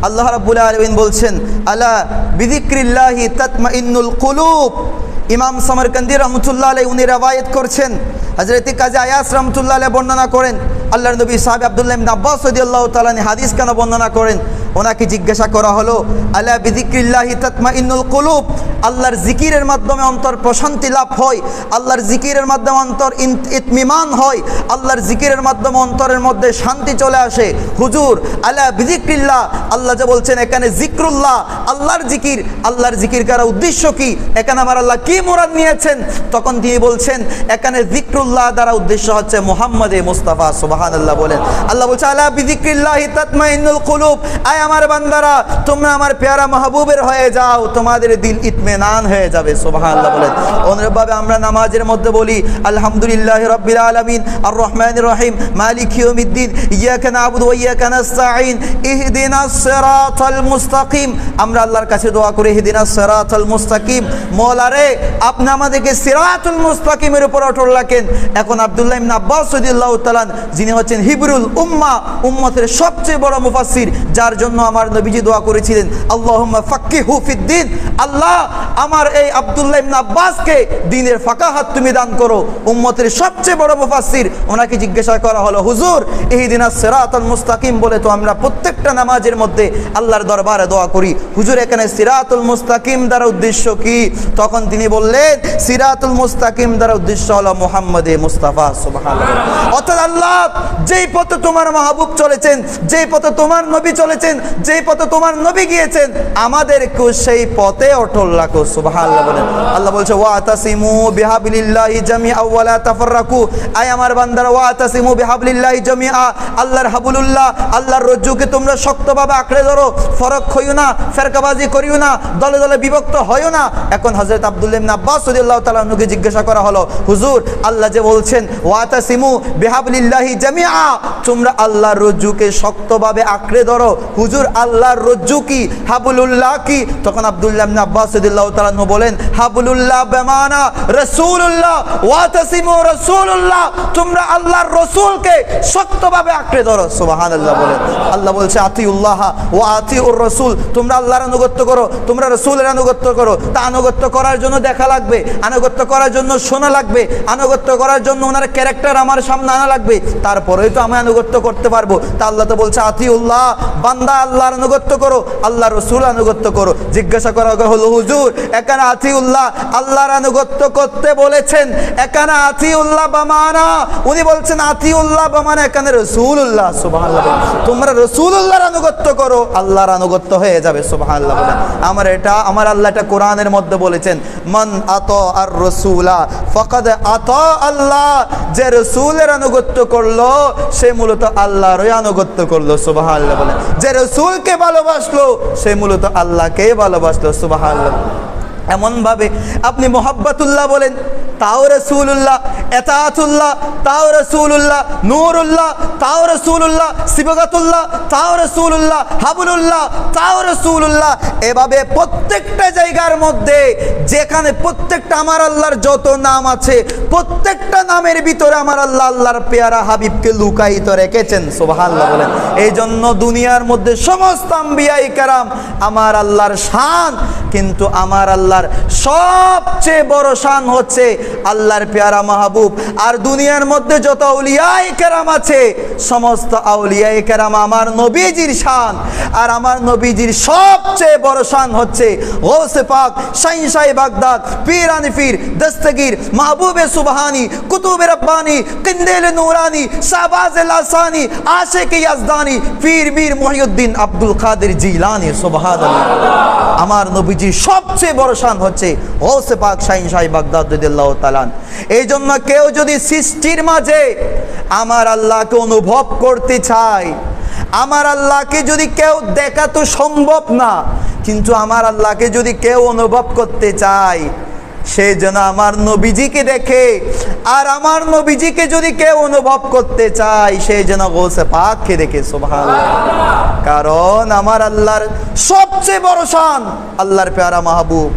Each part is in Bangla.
আল্লাহ রাব্বুল আলামিন বলছেন আলা বিযিক্রিল্লাহি তাতমাইন্নুল কুলুব। ইমাম সামরকান্দি রহমতুল্লাহ আলাইহি উনি রওয়ায়াত করছেন, হযরত কাজী আয়াস রহমতুল্লাহ আলাইহি বর্ণনা করেন, আল্লাহর নবী সাহাবী আব্দুল্লাহ ইবনে আব্বাস রাদিয়াল্লাহু তাআলা হাদিস কেন বর্ণনা করেন। ওনাকে জিজ্ঞাসা করা হলো আলা বিযিক্রিল্লাহি তাতমাইন্নুল কুলুব, আল্লাহর জিকিরের মাধ্যমে অন্তর প্রশান্তি লাভ হয়, আল্লাহর জিকিরের মাধ্যমে অন্তর ইতমিমান হয়, আল্লাহর জিকিরের মাধ্যমে অন্তরের মধ্যে শান্তি চলে আসে। হুজুর আলা বিযিক্রিল্লাহ, আল্লাহ যে বলছেন এখানে জিক্রুল্লাহ, আল্লাহর জিকির, আল্লাহর জিকির করার উদ্দেশ্য কি, এখানে আমার আল্লাহ কি মুরাদ নিয়েছেন? তখন তিনি বলছেন এখানে জিক্রুল্লাহ দ্বারা উদ্দেশ্য হচ্ছে মুহাম্মদে মুস্তাফা। সুবহানাল্লাহ বলেন। আল্লাহ বলছে আলা বিযিক্রিল্লাহি তাতমাইন্নুল কুলুব, আয় আমার বান্দারা তোমরা আমার প্যারা মাহবুবের হয়ে যাও, তোমাদের দিল ইতমিনান হয়ে যাবে। সুবহানাল্লাহ বলেন। অনুরূপভাবে আমরা নামাজের মধ্যে বলি আলহামদুলিল্লাহি রাব্বিল আলামিন আর রহমানির রহিম মালিকি ইয়াউমিদ্দিন ইয়াকা না'বুদু ওয়া ইয়াকা নাস্তাঈন ইহদিনাস সিরাতাল মুস্তাকিম। আমরা আল্লাহর কাছে দোয়া করি ইহদিনাস সিরাতাল মুস্তাকিম, মওলা রে আপনি আমাদেরকে সিরাতুল মুস্তাকিমের উপর অটল রাখেন। এখন আব্দুল্লাহ ইবনে আব্বাস রাদিয়াল্লাহু তাআলা যিনি হচ্ছেন হিবরুল উম্মাহ, উম্মতের সবচেয়ে বড় মুফাসসির, যার জন্য আমার নবীজি দোয়া করেছিলেন আল্লাহুম্মা ফাক্কিহু ফিদ্দিন, আল্লাহ আমার এই আব্দুল্লাহ ইবনে আব্বাসকে দ্বীনের ফাকাহাত তুমি দান করো। উম্মতের সবচেয়ে বড় মুফাসসির, ওনাকে জিজ্ঞাসা করা হলো হুজুর ইহদিনাস সিরাতাল মুস্তাকিম বলে তো আমরা প্রত্যেকটা নামাজের মধ্যে আল্লাহর দরবারে দোয়া করি, হুজুর এখানে সিরাতুল মুস্তাকিম দ্বারা উদ্দেশ্য কি? তখন তিনি বললেন সিরাতুল মুস্তাকিম দ্বারা উদ্দেশ্য হলো মুহাম্মদে মুস্তাফা। সুবহানাল্লাহ। অর্থাৎ আল্লাহ যেই পথে তোমার মাহবুব চলেছেন, যেই পথে তোমার নবী চলেছেন, যেই পথে তোমার নবী গিয়েছেন, আমাদেরকে সেই পথে অটল রাখো। সুবহানাল্লাহ বলেন। আল্লাহ বলছে ওয়াতাসিমু বিহাবলিল্লাহি জামিআ ওয়া লা তাফাররাকু, আয় আমার বান্দারা ওয়াতাসিমু বিহাবলিল্লাহি জামিআ, আল্লাহর হাবলুল্লাহ, আল্লাহর রজ্জুকে তোমরা শক্তভাবে আঁকড়ে ধরো, ফরক হইও না, ফেরকাবাজি করিও না, দলে দলে বিভক্ত হইও না। এখন হযরত আব্দুল্লাহ ইবনে আব্বাস রাদিয়াল্লাহু তাআলা আনহুকে জিজ্ঞাসা করা হলো হুজুর আল্লাহ যে বলছেন ওয়াতাসিমু বিহাবলিল্লাহি জামিআ, তোমরা আল্লাহর রজ্জুকে শক্তভাবে আঁকড়ে ধরো, হুজুর আল্লাহর রজ্জু কি, হাবলুল্লাহ কি? তখন আব্দুল্লাহ ইবনে আব্বাস রাদিয়াল্লাহু তাআলা আনহু বলেন হাবলুল্লাহ বেমানা রাসূলুল্লাহ ওয়াতাসিমু রাসূলুল্লাহ, তোমরা আল্লাহর রাসূলকে শক্তভাবে আঁকড়ে ধরো। সুবহানাল্লাহ বলেন। আল্লাহ বলছে আতিউল্লাহ ওয়া আতিউর রাসূল, তোমরা আল্লাহর আনুগত্য করো, তোমরা রাসূলের আনুগত্য করো। তা আনুগত্য করার জন্য দেখা লাগবে, আনুগত্য করার জন্য শোনা লাগবে, আনুগত্য করার জন্য ওনার ক্যারেক্টার আমার সামনে আনা লাগবে, তারপরেই তো আমি আনুগত্য করতে পারবো। তা আল্লাহ তো বলছে আতিউল্লাহ, বান্দা আল্লাহর আনুগত্য করো, আল্লাহর রাসূল আনুগত্য করো। জিজ্ঞাসা করা হলো হুজুর এখানে আতিউল্লাহ আল্লাহর আনুগত্য করতে বলেছেন, এখানে আতিউল্লাহ বামানা, উনি বলছেন আতিউল্লাহ বামানা এখানে রাসূলুল্লাহ। সুবহানাল্লাহ। তোমরা রাসূলুল্লাহর আনুগত্য করো, আল্লাহর আনুগত্য হয়ে যাবে। সুবহানাল্লাহ। আমার আল্লাহ এটা কোরআনের মধ্যে বলেছেন মান আতা আর রাসূলা ফাকাদ আতা আল্লাহ, যে রাসূলের আনুগত্য করলো সে মূলত আল্লাহরই আনুগত্য করলো। সুবহানাল্লাহ বলেন। যে রাসূলকে ভালোবাসলো সে মূলত আল্লাহকে ভালোবাসলো। সুবহানাল্লাহ। এমন ভাবে আপনি মোহাব্বতুল্লাহ বলেন তাও রাসূলুল্লাহ, এতাআতুল্লাহ তাও রাসূলুল্লাহ, নূরুল্লাহ তাও রাসূলুল্লাহ, সিবগাতুল্লাহ তাও রাসূলুল্লাহ, হাবলুল্লাহ তাও রাসূলুল্লাহ। এভাবে প্রত্যেকটা জায়গার মধ্যে যেখানে প্রত্যেকটা আমার আল্লাহর যত নাম আছে প্রত্যেকটা নামের ভিতরে আমার আল্লাহ আল্লাহর পেয়ারা হাবিবকে লুকায়িত রেখেছেন। সুবহানাল্লাহ বলেন। এই জন্য দুনিয়ার মধ্যে সমস্ত আম্বিয়ায়ে কেরাম আমার আল্লাহর শান, কিন্তু আমার আল্লাহর সবচেয়ে বড় শান হচ্ছে আল্লাহর পেয়ারা মাহবুব। আর দুনিয়ার মধ্যে যত আউলিয়ায়ে কেরাম আছে সমস্ত আউলিয়ায়ে কেরাম আমার নবীজির শান, আর আমার নবীজির সবচেয়ে বড় শান হচ্ছে গৌসে পাক, শাহিনশাহ বাগদাদ, পীরানি পীর, দস্তগীর, মাহবুবে সুবহানি, কুতুবে রব্বানি, কিন্দেলে নূরানি, শাহবাজে লাসানি, আশিকে ইয়াজদানি, পীর বীর মুহিউদ্দিন আব্দুল কাদের জিলানী। সুবহানাল্লাহ। আমার নবীজির সবচেয়ে বড় শান হচ্ছে গৌসে পাক, শাহিনশাহ বাগদাদ রাদিয়াল্লাহু তাআলা। এই জন্য কেউ যদি সৃষ্টির মাঝে আমার আল্লাহকে অনুভব করতে চায়, আমার আল্লাহকে যদি কেউ দেখা তো সম্ভব না, কিন্তু আমার আল্লাহকে যদি কেউ অনুভব করতে চায় সে যেন আমার নবীজিকে দেখে, আর আমার নবীজিকে যদি কেউ অনুভব করতে চায় সে যেন গৌসে পাককে দেখে। সুবহানাল্লাহ। কারণ আমার আল্লাহর সবচেয়ে বড় শান আল্লাহর পেয়ারা মাহবুব।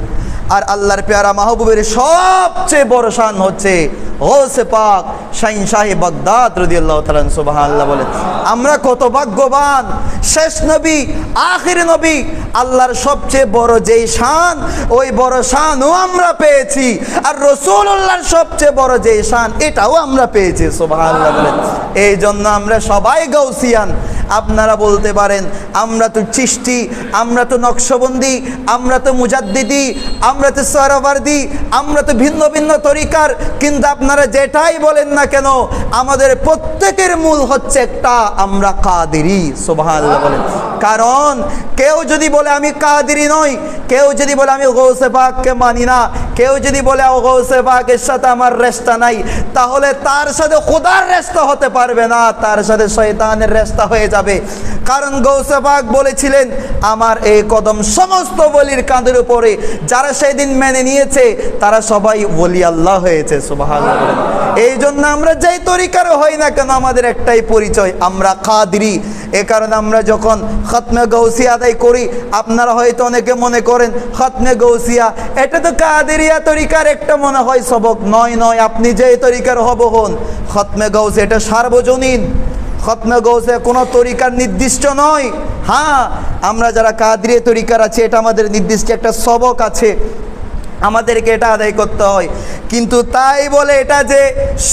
আর আল্লাহর পেয়ারা মাহবুবের সবচেয়ে বড় শান হচ্ছে গৌসে পাক শাহিন শাহে বাগদাদ রাদিয়াল্লাহু তাআলা সুবহানাল্লাহ বলেন। আমরা কত ভাগ্যবান, শেষ নবী আখির নবী, আল্লাহর সবচেয়ে বড় যেই শান ওই বড় শানও আমরা পেয়েছি, আর রাসূলুল্লাহর সবচেয়ে বড় যেই শান এটাও আমরা পেয়েছি সুবহানাল্লাহ বলেন। এই জন্য আমরা সবাই গাউসিয়ান। আপনারা বলতে পারেন আমরা তো চিশতি, আমরা তো নকশবন্দি, আমরা তো মুজাদ্দিদি, আমরা তো সরওয়ার্দি, আমরা তো ভিন্ন ভিন্ন তরিকার, কিন্তু আপনারা যেটাই বলেন না কেন আমাদের প্রত্যেকের মূল হচ্ছে একটা, আমরা কাদেরি সুবহানাল্লাহ বলেন। কারণ কেউ যদি বলে আমি কাদেরি নই, কেউ যদি বলে আমি গৌসে পাককে মানি না, কেউ যদি বলে গৌসে পাকের সাথে আমার রেশতা নাই, তাহলে তার সাথে খোদার রেশতা হতে পারবে না, তার সাথে শয়তানের রেশতা হয়ে যাবে। কারণ গৌসে পাক বলেছিলেন আমার এই কদম সমস্ত ওলির কাঁধের উপরে, যারা সেদিন মেনে নিয়েছে তারা সবাই ওলি আল্লাহ হয়েছে সুবহানাল্লাহ বলেন। এই জন্য আমরা যেই তরিকার হই না কেন আমাদের একটাই পরিচয়, আমরা কাদেরি। এ কারণে আমরা যখন খতমে গৌসিয়া আদায় করি, আপনারা হয়তো অনেকে মনে করেন খতমে গৌসিয়া এটা তো কাদেরিয়া তরিকার একটা মনে হয় সবক। নয় নয়, আপনি যেই তরিকার হব হন, খতমে গৌসিয়া এটা সার্বজনীন। খতমে গৌসে কোনো তরিকার নির্দিষ্ট নয়। হ্যাঁ, আমরা যারা কাদেরিয়া তরিকার আছে এটা আমাদের নির্দিষ্ট একটা সবক আছে, আমাদেরকে এটা আদায় করতে হয়। কিন্তু তাই বলে এটা যে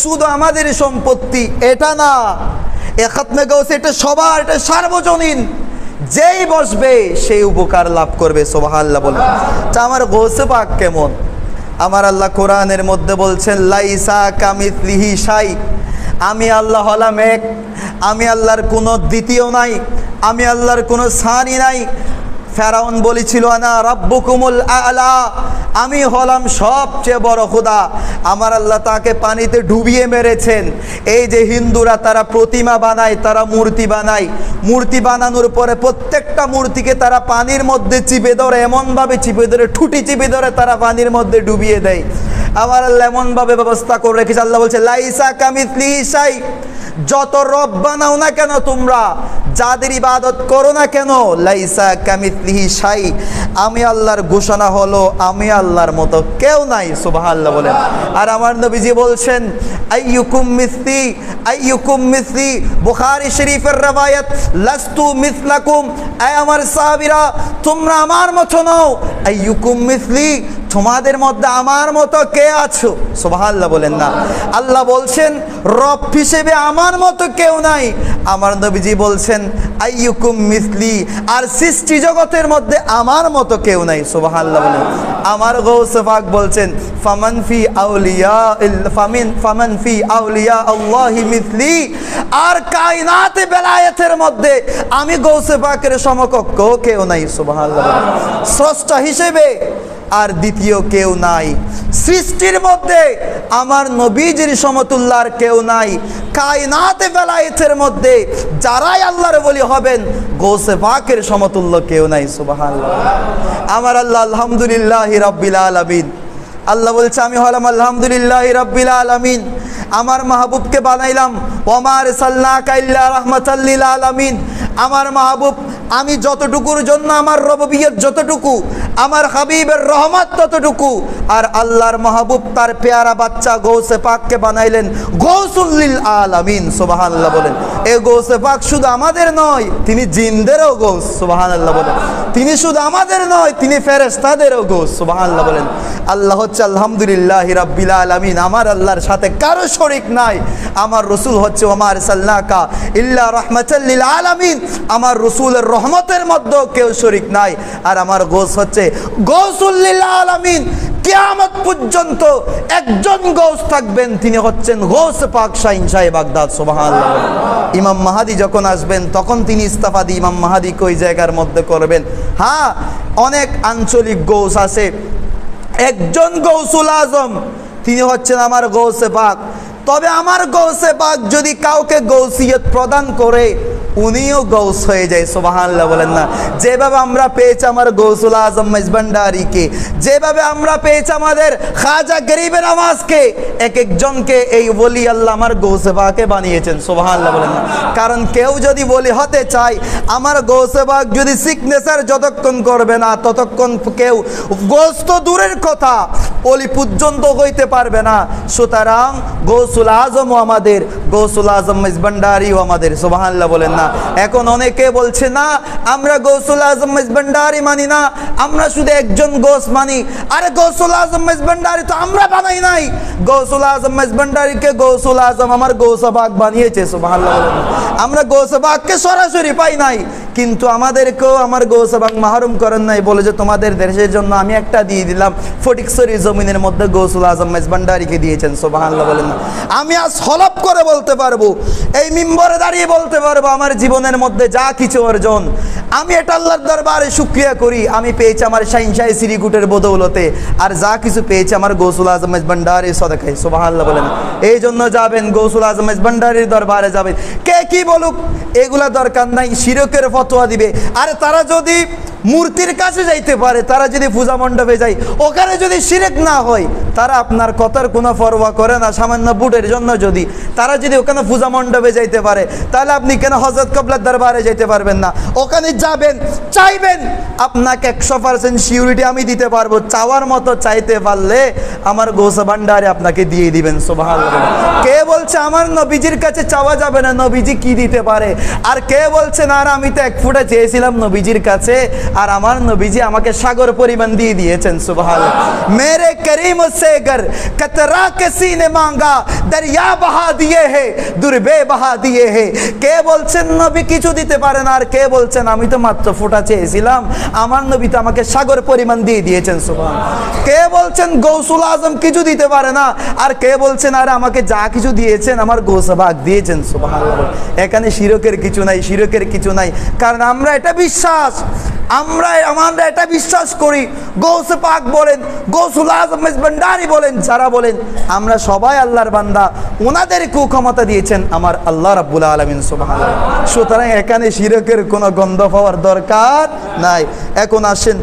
শুধু আমাদের সম্পত্তি এটা না, এ খতমে গৌসে এটা সবার, এটা সার্বজনীন। যেই বসবে সেই উপকার লাভ করবে সুবহানাল্লাহ বলে। তা আমার গৌসে পাক কেমন? আমার আল্লাহ কোরআনের মধ্যে বলছেন লাইসা কামিসলিহি শাই, আমি আল্লাহ হলাম এক, আমি আল্লাহর কোনো দ্বিতীয় নাই, আমি আল্লাহর কোনো সানি নাই। ফেরাউন বলেছিল আনা রাব্বুকুমুল আ'লা, আমি হলাম সবচেয়ে বড় খোদা। আমার আল্লাহ তাকে পানিতে ডুবিয়ে মেরেছেন। এই যে হিন্দুরা তারা প্রতিমা বানায়, তারা মূর্তি বানায়, মূর্তি বানানোর পরে প্রত্যেকটা মূর্তিকে তারা পানির মধ্যে চিপে ধরে, এমনভাবে চিপে ধরে, ঠুটি চিপে ধরে তারা পানির মধ্যে ডুবিয়ে দেয়। আমার আল্লাহ এমনভাবে ব্যবস্থা করে রেখেছে। আল্লাহ বলছে লাইসা কামিসলিহি শাই, যত রব বানাও না কেন তোমরা, যাদের ইবাদত করো না কেন, লাইসা কামিসলিহি শাই, আমি আল্লাহর ঘোষণা হলো আমি আল্লাহর মতো কেউ নাই সুবহানাল্লাহ বলেন। আর আমার নবীজি বলছেন আইয়ুকুম মিসলি, আইয়ুকুম মিসলি, বুখারী শরীফের রওয়ায়াত, লাস্তু মিসলাকুম, আয় আমার সাহাবীরা তোমরা আমার মতো নও, আইয়ুকুম মিসলি, তোমাদের মধ্যে আমার মতো কে আছো সুবহানাল্লাহ বলেন না। আল্লাহ বলছেন রব হিসেবে আমার মতো কেউ নাই। আমার নবীজি বলছেন আইয়ুকুম মিসলি, আর সৃষ্টি জগতের মধ্যে আমার মতো কেউ নাই সুবহানাল্লাহ বলেন। আমার গৌসে পাক বলছেন ফামান ফি আউলিয়া ফামান ফি আউলিয়া আল্লাহি মিসলি, আর কায়নাতে বেলায়েতের মধ্যে আমি গৌসে পাকের সমকক্ষ কেউ নাই সুবহানাল্লাহ বলেন। স্রষ্টা হিসেবে আর দ্বিতীয় কেউ নাই, সৃষ্টির মধ্যে আমার নবীজির সমতুল্য আর কেউ নাই, কায়নাতে বেলায়েতের মধ্যে যারাই আল্লাহর ওলি হবেন গৌসে পাকের সমতুল্য কেউ নাই সুবহানাল্লাহ। আমার আল্লাহ আলহামদুলিল্লাহি রাব্বিল আলামিন, আল্লাহ বলছে আমি হলাম আলহামদুলিল্লাহি রাব্বিল আলামিন, আমার মাহবুবকে বানাইলাম ওমা আরসালনাকা ইল্লা রাহমাতাল লিল আলামিন। আমার মাহবুব, আমি যতটুকুর জন্য আমার রববিয়ত যতটুকু, আমার হাবিবের রহমত ততটুকু, আর আল্লাহর মাহবুব তার পেয়ারা বাচ্চা গৌসে পাককে বানাইলেন গৌসুল লিল আলামিন সুবহানাল্লাহ বলেন। এই গৌসে পাক শুধু আমাদের নয়, তিনি জিনদেরও গৌস সুবহানাল্লাহ বলেন। তিনি শুধু আমাদের নয়, তিনি ফেরেশতাদেরও গৌস সুবহানাল্লাহ বলেন। আল্লাহ হচ্ছে আলহামদুলিল্লাহি রাব্বিল আলামিন, আমার আল্লাহর সাথে কারো শরীক নাই। আমার রসুল হচ্ছে ওমা আরসালনাকা ইল্লা রাহমাতাল লিল আলামিন, আমার রসুলের রহমতের মধ্যেও কেউ শরীক নাই। আর আমার গৌস হচ্ছে গৌসুল লিল আলামিন, কিয়ামত পর্যন্ত একজন গৌস থাকবেন, তিনি হচ্ছেন গৌসে পাক শাহিন শাহে বাগদাদ সুবহানাল্লাহ। ইমাম মাহাদি যখন আসবেন তখন তিনি ইস্তেফাদি ইমাম মাহাদি ওই জায়গার মধ্যে করবেন। হ্যাঁ, অনেক আঞ্চলিক গৌস আছে, একজন গৌসুল আজম তিনি হচ্ছেন আমার গৌসে পাক। তবে আমার গৌসে পাক যদি কাউকে গৌসিয়ত প্রদান করে উনিও গৌস হয়ে যায়। সুবহানাল্লাহ বলেন না? যেভাবে আমরা পেয়েছি আমার গৌসুল আজম মেজবান্ডারিকে, যেভাবে আমরা পেয়েছি আমাদের খাজা গরিবে নওয়াজকে, এক একজনকে এই ওলি আল্লাহ আমার গৌসে পাকে বানিয়েছেন। সুবহানাল্লাহ বলেন না? কারণ কেউ যদি বলি হতে চায়, আমার গৌসে পাক যদি সিগনেচার যতক্ষণ করবে না ততক্ষণ কেউ গৌস তো দূরের কথা ওলি পর্যন্ত হইতে পারবে না। সুতরাং গৌসুল আজমও আমাদের, গৌসুল আজম মেজবান্ডারিও আমাদের। সুবহানাল্লাহ বলেন না? এখন অনেকে বলছে না আমরা গৌসুল আজম মেজবান্ডারি মানি না, আমরা শুধু একজন গৌস মানি। আরে গৌসুল আজম মেজবান্ডারি তো আমরা বানাই নাই, গৌসুল আজম মেজবান্ডারিকে গৌসুল আজম আমার গৌসে পাক বানিয়েছে। সুবহানাল্লাহ বলেন না? আমরা গৌসে পাককে সরাসরি পাই নাই, কিন্তু আমাদেরকেও আমার গৌসে পাক মাহরুম করেন নাই, বলে যে তোমাদের দেশের জন্য আমি একটা দিয়ে দিলাম। ফটিকছড়ি জমিনের মধ্যে গৌসুল আজম মেজবান্ডারিকে দিয়েছেন। সুবহানাল্লাহ বলেন না? আমি আজ হলফ করে বলতে পারবো, এই মিম্বরে দাঁড়িয়ে বলতে পারবো, আমার জীবনের মধ্যে যা কিছু অর্জন, আমি এটা আল্লাহর দরবারে শুকরিয়া করি, আমি পেয়েছি আমার শাহিনশাহী শ্রীকুটের বদৌলতে, আর যা কিছু পেয়েছি আমার গৌসুল আজম মেজবান্ডারির সদকায়। সুবহানাল্লাহ বলেন? এই জন্য যাবেন গৌসুল আজম মেজবান্ডারির দরবারে যাবেন, কে কি বলুক এগুলা দরকার নাই, শিরকের ফতোয়া দিবে। আরে তারা যদি মূর্তির কাছে যাইতে পারে, তারা যদি পূজা মণ্ডপে যায়, ওখানে যদি শিরক না হয়, তারা আপনার কথার কোনো পরোয়া করে না। সামান্য বুটের জন্য যদি তারা যদি ওখানে পূজা মণ্ডপে যাইতে পারে, তাহলে আপনি কেন হযরত কিবলার দরবারে যাইতে পারবেন না? ওখানে যাবেন, চাইবেন, আপনাকে 100% সিউরিটি আমি দিতে পারবো, চাওয়ার মতো চাইতে পারলে আমার গৌসে ভান্ডারে আপনাকে দিয়ে দিবেন। সুবহানাল্লাহ। কে বলছে আমার নবীজির কাছে চাওয়া যাবে না, নবীজি কি দিতে পারে? আর কে বলছে না আমি তো 1 ফুটা চেয়েছিলাম নবীজির কাছে, আর আমার নবীজি আমাকে সাগর পরিমাণ দিয়ে দিয়েছেন। সুবহানাল্লাহ। মেরে করিম से गर कतरा के सीने मांगा दरिया बहा दिए है दुर्बे बहा दिए है। কে বলছেন নবী কিছু দিতে পারে না, আর কে বলছেন আমি তো মাত্র ফুটা চেয়েছিলাম, আমার নবী তো আমাকে সাগর পরিমাণ দিয়ে দিয়েছেন। সুবহানাল্লাহ। কে বলছেন গৌসুল আজম কিছু দিতে পারে না, আর কে বলছেন আর আমাকে যা কিছু দিয়েছেন আমার গৌসে পাক দিয়েছেন। সুবহানাল্লাহ। এখানে শিরকের কিছু নাই, শিরকের কিছু নাই, কারণ আমরা এটা বিশ্বাস, আমরা এটা বিশ্বাস করি, গৌসে পাক বলেন, গৌসুল আজম মেজবান্ডারি বলেন, যারা বলেন আমরা সবাই আল্লাহর বান্দা, ওনাদেরকেও ক্ষমতা দিয়েছেন আমার আল্লাহ রাব্বুল আলামিন। সুবহানাল্লাহ। সুতরাং এখানে শিরকের কোনো গন্ধ পাওয়ার দরকার নাই। এখন আসেন,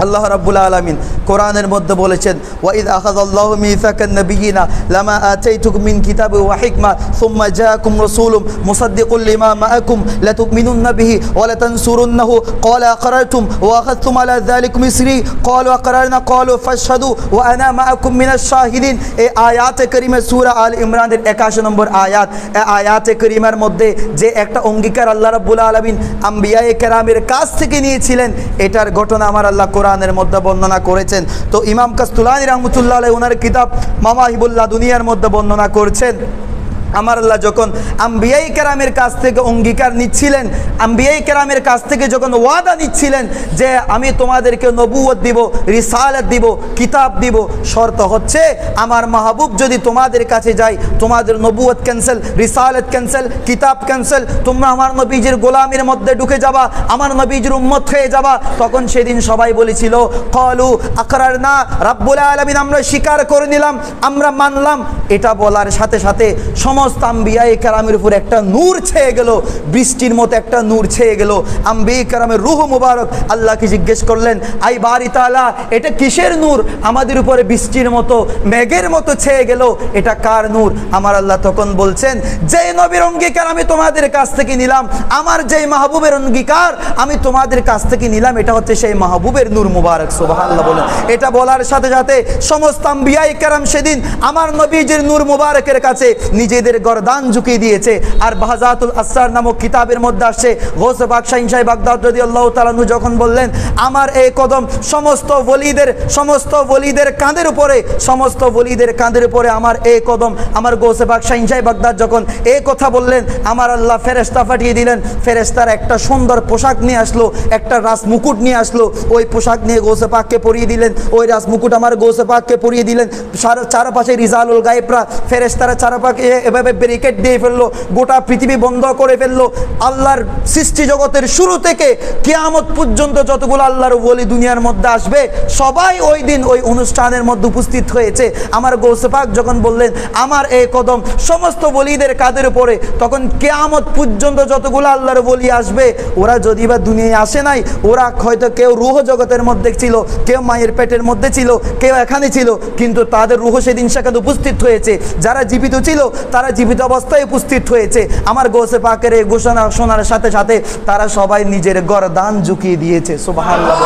আল্লাহ রাব্বুল আলামিন কোরআনের মধ্যে বলেছেন, ওয়াইদ আখাযাল্লাহু মিসাকান নাবিয়িনা লামা আতাইতুকুম মিন কিতাবিন ওয়া হিকমা সুম্মা জাআকুম রাসূলুম মুসাদ্দিকুল লিমা মাআকুম লাতুমিনুন্না বিহি ওয়া লাতানসুরুন্নাহু ক্বালা আকরারতুম ওয়া আখাযতুম আলা যালিকুম ইসরি ক্বালু আকরারনা ক্বালু ফাশহাদু ওয়া আনা মাআকুম মিনাশ শাহিদিন। এই আয়াতে কারিমে সূরা আল ইমরানের 81 নম্বর আয়াত। এই আয়াতে কারিমার মধ্যে যে একটা অঙ্গীকার আল্লাহ রাব্বুল আলামিন আম্বিয়ায়ে কেরামের কাছ থেকে নিয়েছিলেন, এটার ঘটনা আমার আল্লাহ কোরআনের মধ্যে বর্ণনা করেছেন। তো ইমাম কাস্তুলানী রাহমাতুল্লাহ আলাইহি ওনার কিতাব মাওয়াহিবুল্লাহ দুনিয়ার মধ্যে বর্ণনা করছেন, আমার আল্লাহ যখন আম্বিয়াই কেরামের কাছ থেকে অঙ্গীকার নিচ্ছিলেন, আম্বিয়াই কেরামের কাছ থেকে যখন ওয়াদা নিচ্ছিলেন যে আমি তোমাদেরকে নবুয়ত দিব, রিসালাত দিব, কিতাব দিব, শর্ত হচ্ছে আমার মাহবুব যদি তোমাদের কাছে যায়, তোমাদের নবুয়ত ক্যান্সেল, রিসালাত ক্যান্সেল, কিতাব ক্যান্সেল, তোমরা আমার নবীজির গোলামের মধ্যে ঢুকে যাবা, আমার নবীজির উম্মত হয়ে যাবা। তখন সেদিন সবাই বলেছিল ক্বালু আকরারনা, রাব্বুল আলামিন আমরা স্বীকার করে নিলাম, আমরা মানলাম। এটা বলার সাথে সাথে সমস্ত আম্বিয়ায়ে কেরামের উপর একটা নূর ছেয়ে গেল, বৃষ্টির মতো একটা নূর ছেয়ে গেল। আম্বিয়ায়ে কেরামের রূহ মুবারক আল্লাহকে জিজ্ঞেস করলেন, আই বারি তাআলা এটা কিসের নূর আমাদের উপরে বৃষ্টির মতো মেঘের মতো ছেয়ে গেল, এটা কার নূর? আমার আল্লাহ তখন বলছেন, যে নবীর অঙ্গীকার আমি তোমাদের কাছ থেকে নিলাম, আমার যেই মাহবুবের অঙ্গীকার আমি তোমাদের কাছ থেকে নিলাম, এটা হচ্ছে সেই মাহবুবের নূর মুবারক। সুবহানাল্লাহ বলেন। এটা বলার সাথে সাথে সমস্ত আম্বিয়ায়ে কেরাম সেদিন আমার নবীজির নূর মুবারকের কাছে নিজেদের গর্দান ঝুঁকিয়ে দিয়েছে। আর বাহজাতুল আসরার নামক কিতাবের মধ্যে আসছে, গৌসে পাক শাহিনশাহ বাগদাদ রাদিয়াল্লাহু তাআলা আনহু যখন বললেন আমার এই কদম সমস্ত ওলিদের কাঁধের উপরে, সমস্ত ওলিদের কাঁধের উপরে আমার এই কদম, আমার গৌসে পাক শাহিনশাহ বাগদাদ যখন এই কথা বললেন, আমার আল্লাহ ফেরেশতা পাঠিয়ে দিলেন। ফেরেশতার একটা সুন্দর পোশাক নিয়ে আসলো, একটা রাস মুকুট নিয়ে আসলো, ওই পোশাক নিয়ে গৌসে পাককে পরিয়ে দিলেন, ওই রাস মুকুট আমার গৌসে পাককে পরিয়ে দিলেন। চারপাশে রিজালুল গায়েবরা ফেরেশতারা চারপাশে এভাবে এভাবে ব্যারিকেড দিয়ে ফেললো, গোটা পৃথিবী বন্ধ করে ফেললো। আল্লাহর সৃষ্টি জগতের শুরু থেকে কিয়ামত পর্যন্ত যতগুলো আল্লাহর ওলি দুনিয়ার মধ্যে আসবে সবাই ওই দিন ওই অনুষ্ঠানের মধ্যে উপস্থিত হয়েছে। আমার গৌসে পাক যখন বললেন আমার এই কদম সমস্ত ওলিদের কাঁধের উপরে, তখন কিয়ামত পর্যন্ত যতগুলো আল্লাহর ওলি আসবে ওরা যদি বা দুনিয়ায় আসে নাই, ওরা হয়তো কেউ রূহ জগতের মধ্যে ছিল, কেউ মায়ের পেটের মধ্যে ছিল, কেউ এখানে ছিল, কিন্তু তাদের রূহ সেদিন সেখানে উপস্থিত হয়েছে। যারা জীবিত ছিল তারা জীবিত অবস্থায় উপস্থিত হয়েছে। আমার গৌসে পাকের এই ঘোষণা শোনার সাথে সাথে তারা সবাই নিজের গরদান ঝুঁকিয়ে দিয়েছে। সুবহানাল্লাহ।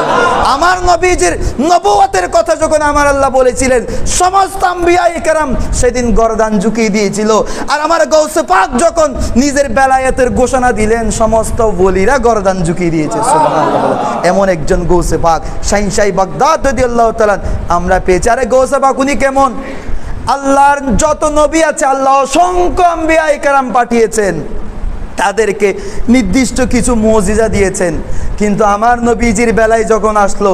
আমার নবীজির নবুয়তের কথা যখন আমার আল্লাহ বলেছিলেন সমস্ত আম্বিয়ায়ে কেরাম সেদিন গরদান ঝুঁকিয়ে দিয়েছিল। আর আমার গৌসে পাক যখন নিজের বেলায়েতের ঘোষণা দিলেন সমস্ত ওলিরা গরদান ঝুঁকিয়ে দিয়েছে। সুবহানাল্লাহ। এমন একজন গৌসে পাক শাহিনশাহী বাগদাদ রাদিয়াল্লাহু তাআলা আমরা পেয়েছি। আরে গৌসে পাক উনি কেমন? আল্লাহর যত নবী আছে আল্লাহ অসংখ্য আম্বিয়ায়ে কেরাম পাঠিয়েছেন, তাদেরকে নির্দিষ্ট কিছু মুজিজা দিয়েছেন, কিন্তু আমার নবীজির বেলায় যখন আসলো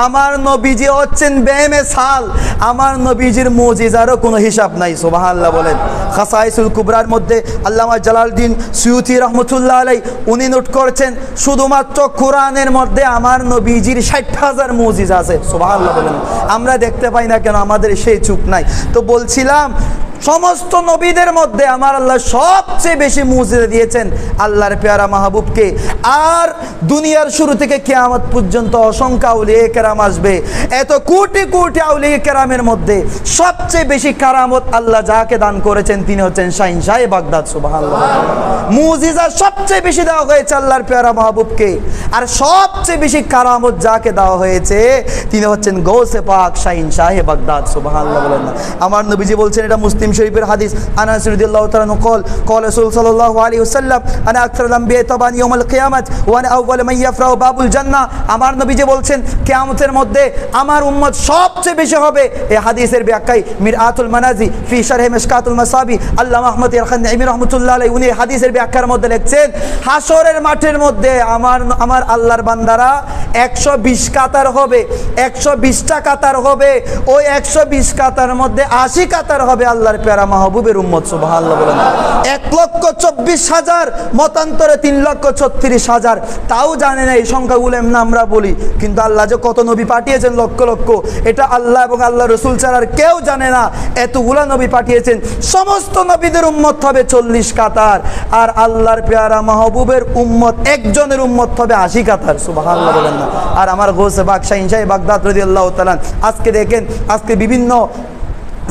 আমার নবীজি হচ্ছেন বেমিসাল। আমার নবীজির মুজিজারও কোনো হিসাব নাই। সুবহানাল্লাহ বলেন। খাসাইসুল কুবরার মধ্যে আল্লামা জালালউদ্দিন সুয়ুতি রহমতুল্লাহ আলাইহি উনি নোট করেছেন শুধুমাত্র কোরআনের মধ্যে আমার নবীজির 60,000 মুজিজা আছে। সুবহানাল্লাহ বলেন। আমরা দেখতে পাই না কেন? আমাদের সেই চুপ নাই। তো বলছিলাম সমস্ত নবীদের মধ্যে আমার আল্লাহ সবচেয়ে বেশি মুজিজা দিয়েছেন আল্লাহর পেয়ারা মাহবুবকে। আর দুনিয়ার শুরু থেকে কিয়ামত পর্যন্ত অসংখ্য আউলিয়া কেরাম আসবে। এত কোটি কোটি আউলিয়া কেরামের মধ্যে সবচেয়ে বেশি কারামত আল্লাহ যাকে দান করেছেন তিনি হচ্ছেন শাহিনশাহ বাগদাদ। সুবহানাল্লাহ। মুজিজা সবচেয়ে বেশি দেওয়া হয়েছে আল্লাহর পেয়ারা মাহবুবকে, আর সবচেয়ে বেশি কারামত যাকে দেওয়া হয়েছে তিনি হচ্ছেন গৌসে পাক শাহিনশাহ বাগদাদ। সুবহানাল্লাহ বলেন না। আমার নবীজি বলছেন, এটা মুসলিম শরীফের হাদিস, আনাস রাদিয়াল্লাহু তাআলা قال قال رسول صلى الله عليه وسلم انا اكثر الانبياء طبعا يوم القيامه وانا اول من يفرح باب الجنه। আমার নবীজি বলছেন কিয়ামতের মধ্যে আমার উম্মত সবচেয়ে বেশি হবে। এই হাদিসের ব্যাখ্যায় মিরআতুল মানাজি ফি শারহ মিশকাতুল মাসাবি আল্লামা আহমদ ইয়ারখানি রাহমাতুল্লাহ আলাইহি উনি হাদিসের ব্যাখ্যার মধ্যে লিখছেন হাসরের মাঠের মধ্যে আমার আল্লাহর বান্দারা 120 কাতার হবে, 120টা কাতার হবে। ওই 120 কাতার মধ্যে 80 কাতার হবে আল্লাহর পেয়ারা মাহবুবের উম্মত। সুবহানাল্লাহ বলেন। 1,24,000 মতান্তরে 3,36,000, তাও জানে না এই সংখ্যাগুলো এমনি আমরা বলি, কিন্তু আল্লাহ যে কত নবী পাঠিয়েছেন লক্ষ লক্ষ, এটা আল্লাহ এবং আল্লাহ রসুল ছাড়া আর কেউ জানে না। এতগুলা নবী পাঠিয়েছেন, সমস্ত নবীদের উম্মত হবে 40 কাতার, আর আল্লাহর পেয়ারা মাহবুবের উম্মত একজনের উম্মত হবে 80 কাতার। সুবহানাল্লাহ বলেন না। আর আমার গৌসে পাক শাহিনশাহ বাগদাদ রাদিয়াল্লাহু তাআলা আজকে দেখেন, আজকে বিভিন্ন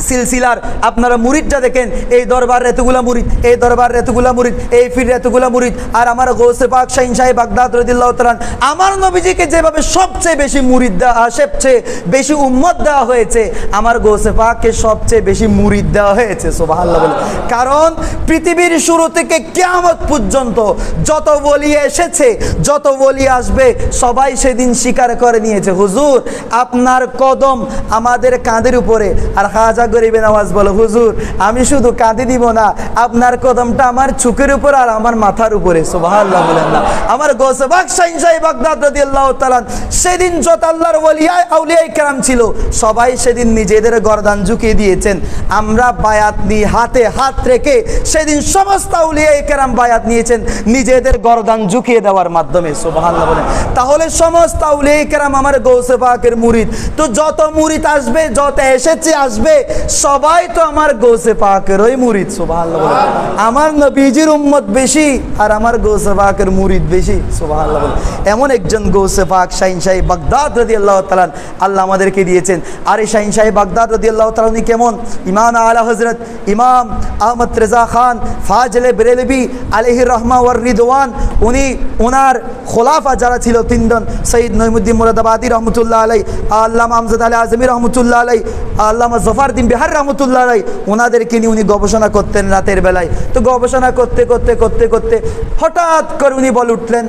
সিলসিলার আপনারা মুরিদটা দেখেন, এই দরবার এতগুলা মুরিদ, এই দরবার এতগুলা মুরিদ, এই ফির এতগুলা মুরিদ। আর আমার গৌসে পাক শাহিনশাহ বাগদাদ রাদিয়াল্লাহু তাআলা আমার নবীজিকে যেভাবে সবচেয়ে বেশি মুরিদ দেওয়া, সবচেয়ে বেশি উম্মত দেওয়া হয়েছে, আমার গৌসে পাককে সবচেয়ে বেশি মুরিদ দেওয়া হয়েছে। সুবহানাল্লাহ বলেন। কারণ পৃথিবীর শুরু থেকে কিয়ামত পর্যন্ত যত ওলি এসেছে, যত ওলি আসবে, সবাই সেদিন স্বীকার করে নিয়েছে হুজুর আপনার কদম আমাদের কাঁধের উপরে। আর খাজা গরিবে নামাজ বলো, হুজুর আমি শুধু কাঁধে দিব না, আপনার কদমটা আমার চোখের উপর আর আমার মাথার উপরে। সুবহানাল্লাহ বলেন না। আমার গৌসে পাক শাহিনশাহ বাগদাদ রাদিয়াল্লাহু তাআলা সেদিন যত আল্লাহর আউলিয়া কেরাম ছিল সবাই সেদিন নিজেদের গর্দান ঝুঁকিয়ে দিয়েছেন। আমরা বায়াত নিয়ে হাতে হাত রেখে সেদিন সমস্ত আউলিয়া কেরাম বায়াত নিয়েছেন নিজেদের গর্দান ঝুঁকিয়ে দেওয়ার মাধ্যমে। সুবহানাল্লাহ বলেন। তাহলে সমস্ত আউলিয়া কেরাম আমার গৌসে পাকের মুরিদ। তো যত মুরিদ আসবে, যত এসেছে আসবে, সবাই তো আমার গৌসে পাকের ওই মুরিদ। সুবহানাল্লাহ বলেন। আমার নবীজির উম্মত বেশি আর আমার গৌসে পাকের মুরিদ বেশি। সুবহানাল্লাহ বলেন। এমন একজন গৌসে পাক শাহিনশাহ বাগদাদ রাদিয়াল্লাহু তাআলা আল্লাহ আমাদেরকে দিয়েছেন। আর এই শাহিনশাহ বাগদাদ রাদিয়াল্লাহু তাআলা উনি কেমন? ইমাম আলা হযরত ইমাম আহমদ রেজা খান ফাজলে বেরেলভী আলাইহির রহমা ওয়ার রিদওয়ান, উনি ওনার খোলাফা যারা ছিল তিনজন, সৈয়দ নঈমুদ্দিন মুরাদাবাদী রহমতুল্লাহ আলাইহি, আল্লামা আমজাদ আলী আজমি রহমতুল্লাহ আলাইহি, আল্লামা জফরউদ্দিন বিহার রহমতুল্লাহ আলাইহি, ওনাদেরকে নিয়ে উনি গবেষণা করতেন রাতের বেলায়। তো গবেষণা করতে করতে করতে করতে হঠাৎ করে উনি বলে উঠলেন,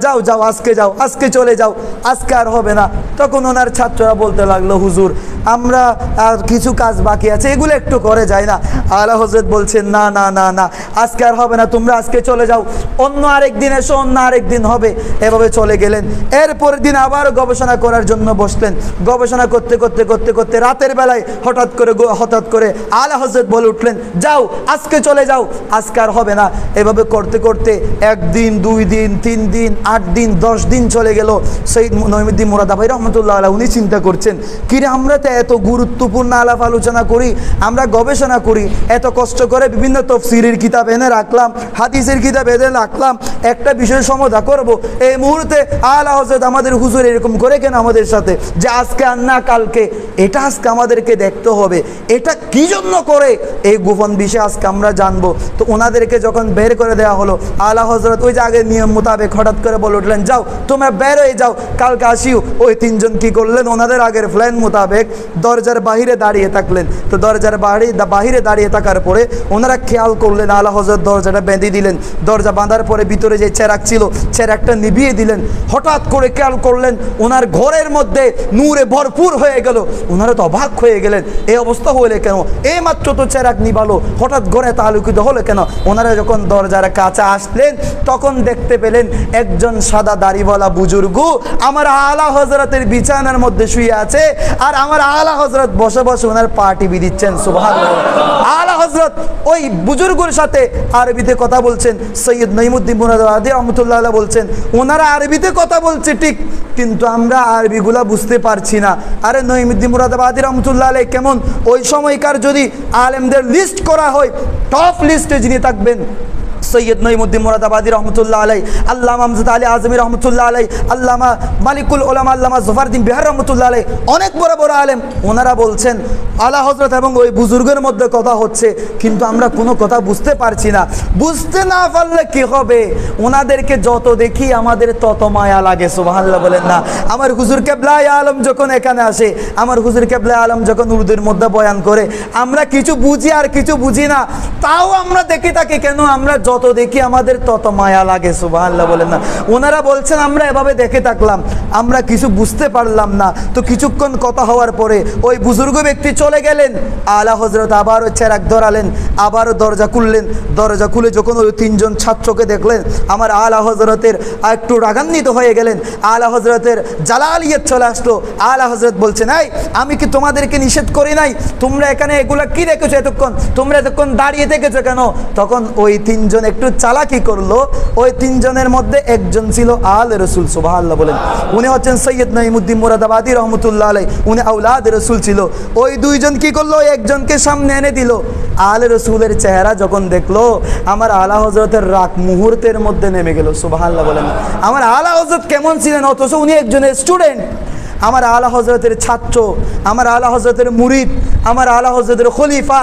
যাও যাও আজকে যাও, আজকে চলে যাও, আজকে আর হবে না। তখন ওনার ছাত্ররা বলতে লাগলো, হুজুর আমরা কিছু কাজ বাকি আছে, এগুলো একটু করে যায় না। আলা হযরত বলছেন না না না না, আজকে আর হবে না, তোমরা আজকে চলে যাও, অন্য আরেক দিন এসো, অন্য আরেক দিন হবে। এভাবে চলে গেলেন। এরপরের দিন আবার গবেষণা করার জন্য বসলেন। গবেষণা করতে করতে করতে করতে রাতের বেলায় হঠাৎ করে আলা হযরত বলে উঠলেন, যাও আজকে চলে যাও, আজকে আর হবে না। এভাবে করতে করতে 1 দিন 2 দিন 3 দিন 8 দিন 10 দিন চলে গেল। সৈয়দ নঈমুদ্দিন মুরাদাবাদী রহমতুল্লাহ আলাইহি উনি চিন্তা করছেন, কিরে আমরা তো এত গুরুত্বপূর্ণ আলাপ আলোচনা করি, আমরা গবেষণা করি, এত কষ্ট করে বিভিন্ন তফসিরের কিতাব এনে রাখলাম, হাদিসের কিতাব এনে রাখলাম, একটা বিষয় সমাধা করব, এই মুহূর্তে আলা হযরত আমাদের হুজুর এরকম করে কেন আমাদের সাথে, যে আজকে আর না কালকে, এটা আজকে আমাদেরকে দেখতে হবে, এটা কি জন্য করে, এই গোপন বিষয় আজকে আমরা জানবো। তো ওনাদেরকে যখন বের করে দেওয়া হলো, আলা হযরত ওই যে আগের নিয়ম মোতাবেক হঠাৎ করে বলে উঠলেন, যাও তোমরা বের হয়ে যাও, কালকে আসিও। ওই 3 জন কি করলেন, ওনাদের আগের প্ল্যান মোতাবেক দরজার বাহিরে দাঁড়িয়ে থাকলেন। তো দরজার বাহিরে দাঁড়িয়ে থাকার পরে ওনারা খেয়াল করলেন, আলা হযরত দরজাটা বেঁধে দিলেন। দরজা বাঁধার পরে ভিতরে যে চেরাক ছিল, চেরাকটা নিভিয়ে দিলেন। হঠাৎ করে খেয়াল করলেন ওনার ঘরের মধ্যে নূরে ভরপুর হয়ে গেল। ওনারা তো অবাক হয়ে গেলেন, এই অবস্থা হলে কেন, এই মাত্র তো চেরাক নিভালো, হঠাৎ ঘরে আলোকিত হলো কেন। ওনারা যখন দরজার কাছে আসলেন, তখন দেখতে পেলেন একজন সাদা দাড়িওয়ালা বুজুর্গ আমার আলা হযরতের বিছানার মধ্যে শুয়ে আছে, আর আমার আলা হযরত বসে বসে ওনার পা টিপি দিচ্ছেন। সুবহানাল্লাহ। আলা হযরত ওই বুজুর্গের সাথে আরবিতে কথা বলছেন। সৈয়দ নঈমুদ্দিন মুরাদাবাদী রহমতুল্লাহ আলাইহি বলছেন, ওনারা আরবিতে কথা বলছে ঠিক, কিন্তু আমরা আরবিগুলা বুঝতে পারছি না। আরে নঈমুদ্দিন মুরাদাবাদী রহমতুল্লাহ আলাইহি কেমন, ওই সময়কার যদি আলেমদের লিস্ট করা হয়, টপ লিস্টে যিনি থাকবেন সৈয়দ নঈমুদ্দিন মুরাদাবাদী রহমতুল্লাহ আলাইহি, আল্লামা আমজাদ আলী আজমি রহমতুল্লাহ আলাইহি, আল্লামা মালিকুল উলামা আল্লামা জফরউদ্দিন বিহার রহমতুল্লাহ আলাইহি, অনেক বড় বড় আলেম। ওনারা বলছেন আলা হযরত এবং ওই বুজুর্গের মধ্যে কথা হচ্ছে, কিন্তু আমরা কোনো কথা বুঝতে পারছি না। বুঝতে না পারলে কি হবে, ওনাদেরকে যত দেখি আমাদের তত মায়া লাগে। সুবহানাল্লাহ বলেন না। আমার হুজুর কেবলায়ে আলম যখন এখানে আসে, আমার হুজুর কেবলায়ে আলম যখন উর্দুর মধ্যে বয়ান করে, আমরা কিছু বুঝি আর কিছু বুঝি না, তাও আমরা দেখে থাকি কেন, আমরা যত দেখি আমাদের তত মায়া লাগে। সুবহানাল্লাহ বলেন না। ওনারা বলছেন আমরা এভাবে দেখে থাকলাম, আমরা কিছু বুঝতে পারলাম না। তো কিছুক্ষণ কথা হওয়ার পরে ওই বুজুর্গ ব্যক্তি চলে গেলেন। আলা হযরত আবারও চেরাক ধরালেন, আবারও দরজা খুললেন। দরজা খুলে যখন ওই 3 জন ছাত্রকে দেখলেন, আমার আলা হযরতের একটু রাগান্বিত হয়ে গেলেন। আলা হযরতের জালালিয়ত চলে আসলো। আলা হযরত বলছেন, এই আমি কি তোমাদেরকে নিষেধ করি নাই, তোমরা এখানে এগুলা কি রেখেছো এতক্ষণ, তোমরা এতক্ষণ দাঁড়িয়ে থেকেছো কেন? তখন ওই 3 জন একটু চালাকি করলো। ওই 3 জনের মধ্যে একজন ছিল আল রাসূল। সুবহানাল্লাহ বলেন। উনি হচ্ছেন সৈয়দ নঈমুদ্দিন মুরাদাবাদী রহমতুল্লাহ আলাইহি, উনি আওলাদ রাসূল ছিল। ওই 2 জন কি করলো, একজনকে সামনে এনে দিল। আল রাসূলের চেহারা যখন দেখলো, আমার আলা হযরতের রাগ মুহূর্তের মধ্যে নেমে গেল। সুবহানাল্লাহ বলেন। আমার আলা হযরত কেমন ছিলেন, অথচ উনি একজনের স্টুডেন্ট, আমার আলা হযরতের ছাত্র, আমার আলা হযরতের মুরিদ, আমার আলা হযরতের খলিফা,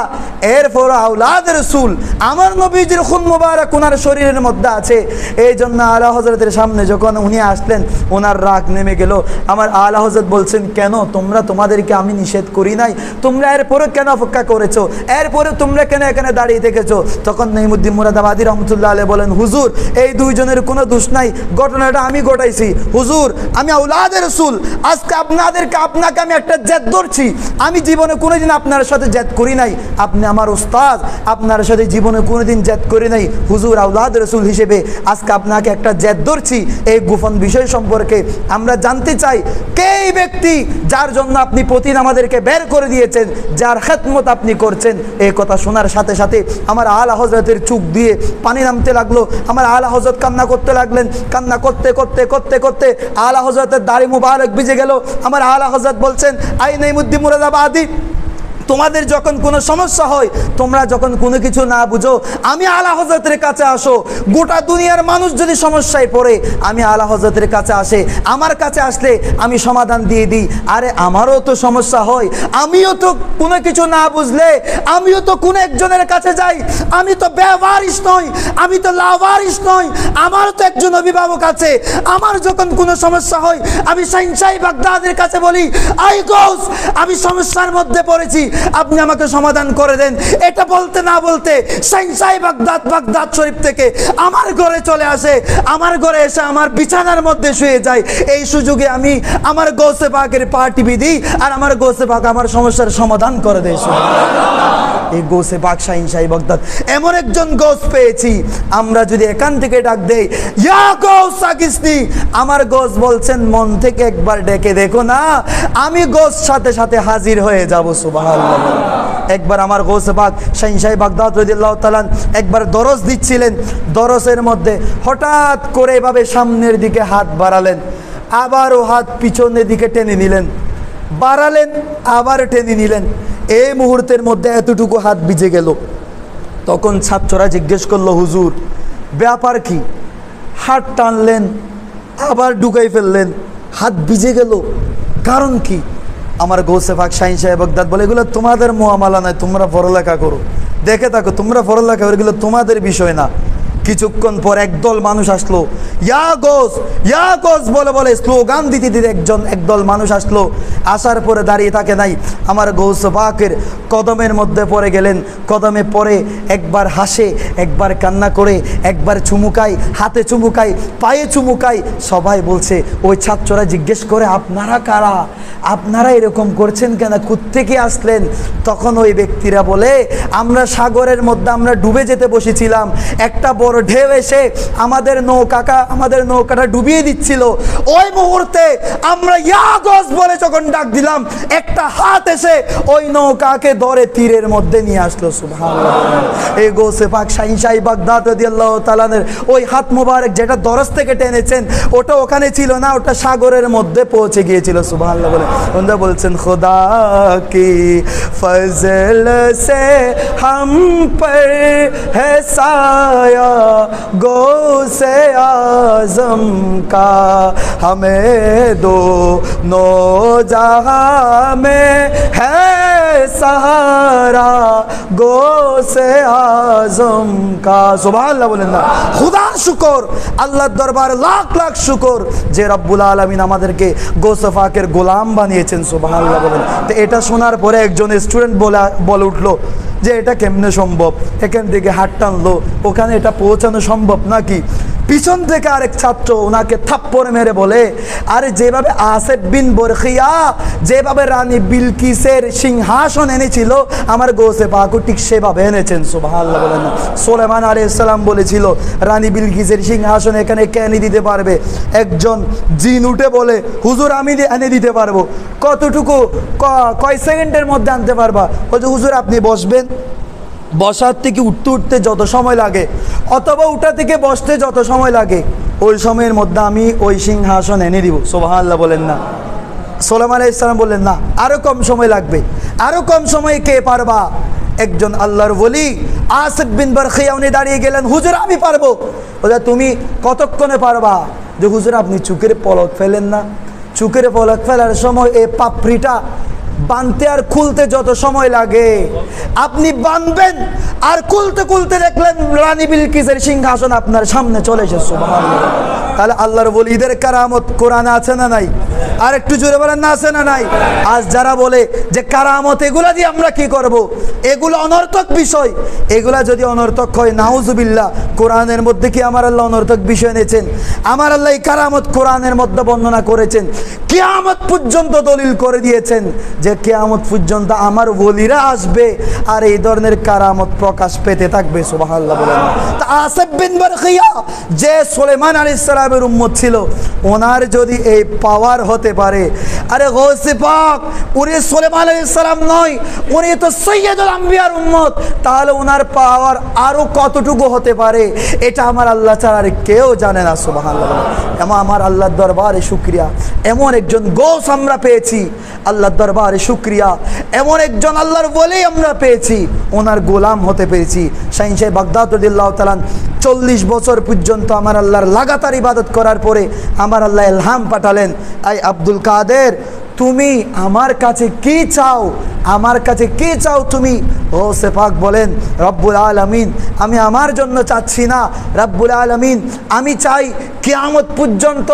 এরপর আওলাদ রাসূল, আমার নবীজির খুন মুবারক ওনার শরীরের মধ্যে আছে। এই জন্য আলা হযরতের সামনে যখন উনি আসলেন, ওনার রাগ নেমে গেল। আমার আলা হযরত বলছেন, কেন তোমাদেরকে আমি নিষেধ করি নাই, তোমরা এরপরে কেন অপেক্ষা করেছো, এরপরে তোমরা কেন এখানে দাঁড়িয়ে থেকেছো? তখন নঈমুদ্দিন মুরাদাবাদী রহমতুল্লাহ আলাইহি বলেন, হুজুর এই 2 জনের কোনো দোষ নাই, ঘটনাটা আমি ঘটাইছি। হুজুর আমি আওলাদ রাসূল, আজকে আপনাকে আমি একটা জেদ ধরছি। আমি জীবনে কোনোদিন আপনার সাথে জেদ করি নাই, আপনি আমার উস্তাদ, আপনার সাথে জীবনে কোনোদিন জেদ করি নাই। হুজুর আওলাদ রাসূল হিসেবে আজকে আপনাকে একটা জেদ ধরছি, এই গোপন বিষয় সম্পর্কে আমরা জানতে চাই, কে এই ব্যক্তি যার জন্য আপনি প্রতিদিন আমাদেরকে বের করে দিয়েছেন, যার খেদমত আপনি করছেন। এই কথা শোনার সাথে সাথে আমার আলা হযরতের চোখ দিয়ে পানি নামতে লাগলো। আমার আলা হযরত কান্না করতে লাগলেন। কান্না করতে করতে করতে করতে আলা হযরতের দাড়ি মুবারক ভিজে গেল। আমার আলা হযরত বলছেন, আই নঈমুদ্দিন মুরাদাবাদী, তোমাদের যখন কোনো সমস্যা হয়, তোমরা যখন কোনো কিছু না বুঝো, আমি আলা হযরতের কাছে আসো। গোটা দুনিয়ার মানুষ যদি সমস্যায় পড়ে, আমি আলা হযরতের কাছে আসে, আমার কাছে আসলে আমি সমাধান দিয়ে দিই। আরে আমারও তো সমস্যা হয়, আমিও তো কোনো কিছু না বুঝলে আমিও তো কোনো একজনের কাছে যাই। আমি তো বেওয়ারিশ নই, আমি তো লাওয়ারিশ নই, আমারও তো একজন অভিভাবক আছে। আমার যখন কোনো সমস্যা হয়, আমি শাহিনশাহ বাগদাদের কাছে বলি, আই গৌস আমি সমস্যার মধ্যে পড়েছি, আপনি আমাকে সমাধান করে দেন। এটা বলতে না বলতে শাইনশাহ বাগদাদ শরীফ থেকে আমার ঘরে চলে আসে, আমার ঘরে এসে আমার বিছানার মধ্যে শুয়ে যায়। এই সুযোগে আমি আমার গৌসে পাকের পা টিপি দিই আর আমার গৌসে পাক আমার সমস্যার সমাধান করে দেয়। এই গৌসে পাক শাইনশাহ বাগদাদ এমন একজন গৌস পেয়েছি, আমরা যদি এখান থেকে ডাক দেই ইয়া গৌস আগিসনি, আমার গৌস বলছেন মন থেকে একবার ডেকে দেখো না, আমি গৌস সাথে সাথে হাজির হয়ে যাব। সুবহানাল্লাহ। একবার আমার গৌসে পাক শাইনশাহ বাগদাদ রাদিয়াল্লাহু তাআলা একবার দরস দিচ্ছিলেন, দরসের মধ্যে হঠাৎ করে এভাবে সামনের দিকে হাত বাড়ালেন, আবারও হাত পিছনের দিকে টেনে নিলেন, বাড়ালেন আবার টেনে নিলেন। এই মুহূর্তের মধ্যে এতটুকু হাত ভিজে গেল। তখন ছাত্ররা জিজ্ঞেস করলো হুজুর ব্যাপার কি? হাত টানলেন আবার ঢুকাই ফেললেন, হাত ভিজে গেল, কারণ কি? আমার গৌসে পাক শাইনশাহ বাগদাদ বলে এগুলো তোমাদের মুআমালা নয়, তোমরা পড়ালেখা করো, দেখে থাকো তোমরা পড়ালেখা করো, এগুলো তোমাদের বিষয় না। কিছুক্ষণ পর একদল মানুষ আসলো, ইয়া গোস বলে বলে স্লোগান দিতে দিতে একদল মানুষ আসলো। আসার পরে দাঁড়িয়ে থাকে নাই, আমার গৌসে পাকের কদমের মধ্যে পড়ে গেলেন। কদমে পড়ে একবার হাসে, একবার কান্না করে, একবার চুমুকায়, হাতে চুমুকায়, পায়ে চুমুকায়। সবাই বলছে, ওই ছাত্ররা জিজ্ঞেস করে আপনারা কারা, আপনারা এরকম করছেন কেন, কোত্থেকে আসলেন? তখন ওই ব্যক্তিরা বলে আমরা সাগরের মধ্যে আমরা ডুবে যেতে বসেছিলাম, একটা বড় ঢেউ এসে আমাদের নৌকাটা ডুবিয়ে দিচ্ছিল। ওই মুহূর্তে আমরা ইয়া গস বলে যখন ডাক দিলাম, একটা হাত এসে ওই নৌকাকে ধরে তীরের মধ্যে নিয়ে আসলো। সুবহানাল্লাহ। এই গৌসে পাক শাইনশাহ বাগদাদ রাদিয়াল্লাহু তাআলা ওই হাত মোবারক যেটা দরস থেকে টেনেছেন ওটা ওখানে ছিল না, ওটা সাগরের মধ্যে পৌঁছে গিয়েছিল। সুবহানাল্লাহ বলে ওনারা বলছেন খুদা কি ফজল সে হাম পর है साया गौसे आजम का, हमें दो नो जहां में है सहारा गौसे आजम का। सुबहानाल्लाह बोलें ना। खुदा शुक्र, আল্লাহর দরবারে লাখ লাখ শুকর যে রব্বুল আলামিন আমাদেরকে গৌসে পাকের গোলাম বানিয়েছেন। সুবহানাল্লাহ বলেন। তো এটা শোনার পরে একজন স্টুডেন্ট বলে উঠলো যে এটা কেমনে সম্ভব, এখান থেকে হাত টানলো ওখানে এটা পৌঁছানো সম্ভব নাকি? পিছন থেকে আরেক ছাত্র ওনাকে থাপ্পড় মেরে বলে, আরে যেভাবে আসিফ বিন বরখিয়া যেভাবে রানী বিলকিসের সিংহাসন এনেছিল আমার গৌসে পাকও ঠিক সেভাবে এনেছেন। সুবহানাল্লাহ বলেন না। সুলাইমান আলাইহিস সালাম বলেছিল রানী বিলকিসের সিংহাসন এখানে কে এনে দিতে পারবে? একজন জিন উঠে বলে হুজুর আমি এনে দিতে পারবো। কতটুকু, কয় সেকেন্ডের মধ্যে আনতে পারবা? বলছে হুজুর আপনি বসবেন, বসার থেকে উঠতে উঠতে যত সময় লাগে অথবা উঠা থেকে বসতে যত সময় লাগে ওই সময়ের মধ্যে আমি ওই সিংহাসন এনে দিব। সুবহানাল্লাহ বলেন না। সুলাইমান আলাইহিস সালাম বললেন না, আরো কম সময় লাগবে। আরো কম সময় কে পারবা? একজন আল্লাহর ওলি আসিফ বিন বরখিয়া উনি দাঁড়িয়ে গেলেন, হুজুর আমি পারবো। বলে তুমি কতক্ষণে পারবা? যে হুজুর আপনি চুকের পলক ফেলেন না, চুকের পলক ফেলার সময় এই পাপড়িটা বানতে আর খুলতে যত সময় লাগে আপনি বানবেন আর খুলতে খুলতে দেখলেন রানী বিলকিসের সিংহাসন আপনার সামনে চলে এসেছে। সুবহানাল্লাহ। তাহলে আল্লাহর ওলিদের কারামত কোরআনে আছে না নাই? আর একটু জোরে বলেন না আছে না নাই? আজ যারা বলে যে কারামত এগুলা দিয়ে আমরা কি করব, এগুলো অনর্থক বিষয়, এগুলা যদি অনর্থক হয় নাউজুবিল্লাহ, কোরআনের মধ্যে কি আমার আল্লাহ অনর্থক বিষয় এনেছেন? আমার আল্লাহ এই কারামত কোরআনের মধ্যে বর্ণনা করেছেন, কিয়ামত পর্যন্ত দলিল করে দিয়েছেন যে কিয়ামত পর্যন্ত আমার ওলিরা আসবে আর এই ধরনের কারামত প্রকাশ পেতে থাকবে। সুবহানাল্লাহ বলেন। তা আসিফ বিন বরখিয়া যে সুলাইমান আলাইহিস সালামের উম্মত ছিল, ওনার যদি এই পাওয়ার হতে পারে, আরে গৌসে পাক উনি সুলাইমান আলাইহিস সালাম নয়, উনি তো সাইয়্যিদুল আম্বিয়ার উম্মত, তাহলে ওনার পাওয়ার আরো কতটুকু হতে পারে এটা আমার আল্লাহ ছাড়া আর কেউ জানে না। সুবহানাল্লাহ। এমন আমার আল্লাহর দরবারে শুকরিয়া, এমন একজন গৌস আমরা পেয়েছি। আল্লাহর দরবারে শুকরিয়া, এমন একজন আল্লাহর ওলি আমরা পেয়েছি, ওনার গোলাম হতে পেরেছি। শাইনশাহ বাগদাদ রাদিয়াল্লাহু তাআলা 40 বছর পর্যন্ত আমার আল্লাহর লাগাতার ইবাদত করার পরে আমার আল্লাহ ইলহাম পাঠালেন, আই আব্দুল কাদের তুমি আমার কাছে কি চাও, আমার কাছে কি চাও তুমি? গৌসে পাক বলেন, রব্বুল আলামিন আমি আমার জন্য চাচ্ছি না, রব্বুল আলামিন আমি চাই কিয়ামত পর্যন্ত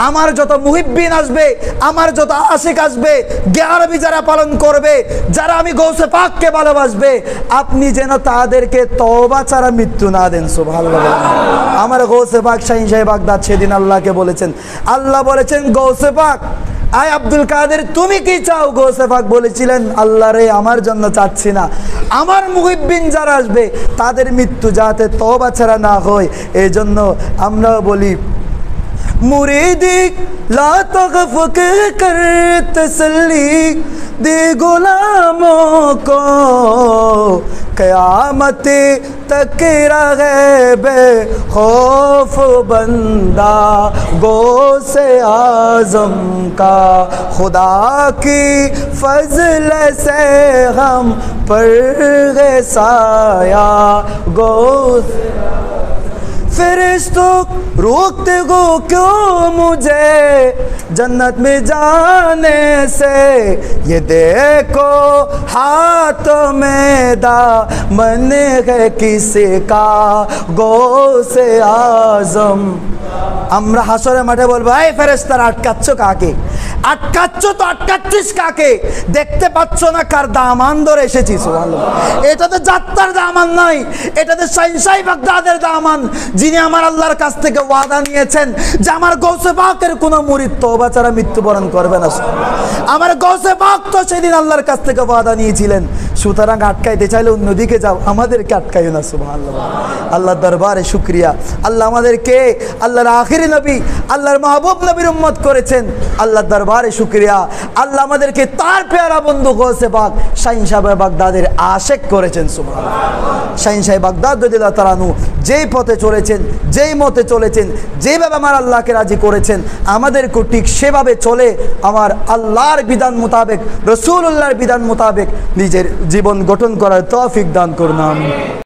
আমার যত মুহিব্বিন আসবে, আমার যত আশিক আসবে, গ্যারাবি যারা পালন করবে, যারা আমি গৌসে পাককে ভালোবাসবে, আপনি যেন তাদেরকে তওবা ছাড়া মৃত্যু না দেন। সুবহানাল্লাহ। আমার গৌসে পাক শাহীন সাহেব বাগদাদ সেদিন আল্লাহকে বলেছেন, আল্লাহ বলেছেন গৌসে পাক আয় আব্দুল কাদের তুমি কি চাও? গৌসে পাক বলেছিলেন, আল্লাহ রে আমার জন্য চাচ্ছি না, আমার মুহিব্বিন যারা আসবে তাদের মৃত্যু যাতে তওবা ছাড়া না হয়। এই জন্য আমরা বলি मुरीदी ला तगफ़ कर तसल्ली दे गुलामों को, क़यामत तक रहे बेखौफ बंदा गौसे आज़म का, खुदा की फज़ल से हम पर है साया गौसे। फरिश्तों रोकते हो क्यों मुझे जन्नत में जाने से, ये देखो हाथों में दामन है किसका गौसे आज़म। আমরা হাসরের মাঠে বলবো, এই ফেরেশতারা আটকাচ্ছ কাকে? আটকাচ্ছ তো আটকাচ্ছিস কাকে? দেখতে পাচ্ছ না কার দামান ধরে এসেছিস? সুবহানাল্লাহ। এটা তো যাত্রার দামান নয়, এটা তো শাহীন সাহেব বাগদাদের দামান, যিনি আমার আল্লাহর কাছ থেকে ওয়াদা নিয়েছেন যে আমার গৌসে পাকের কোনো মুরিদ তওবা ছাড়া মৃত্যুবরণ করবে না। আমার গৌসে পাক তো সেদিন আল্লাহর কাছ থেকে ওয়াদা নিয়েছিলেন। সুতরাং আটকাইতে চাইলে অন্যদিকে যাও, আমাদেরকে আটকাইও না। সুবহানাল্লাহ। আল্লাহর দরবারে শুকরিয়া, আল্লাহ আমাদেরকে আল্লাহর আখিরি নবী, আল্লাহর মাহবুব নবীর উম্মত করেছেন। আল্লাহর দরবারে শুকরিয়া, আল্লাহ আমাদেরকে তার পেয়ারা বন্ধু গৌসে পাক শাহীন সাহেব বাগদাদের আশেক করেছেন। সুবহানাল্লাহ। শাহীন সাহেব বাগদাদ রাদিয়াল্লাহু তাআলা আনহু যেই পথে চলেছেন, যেই মতে চলেছেন, যেভাবে আমার আল্লাহকে রাজি করেছেন, আমাদেরকে ঠিক সেভাবে চলে আমার আল্লাহর বিধান মোতাবেক, রাসূলুল্লাহর বিধান মোতাবেক নিজের জীবন গঠন করার তৌফিক দান করুন। আমিন।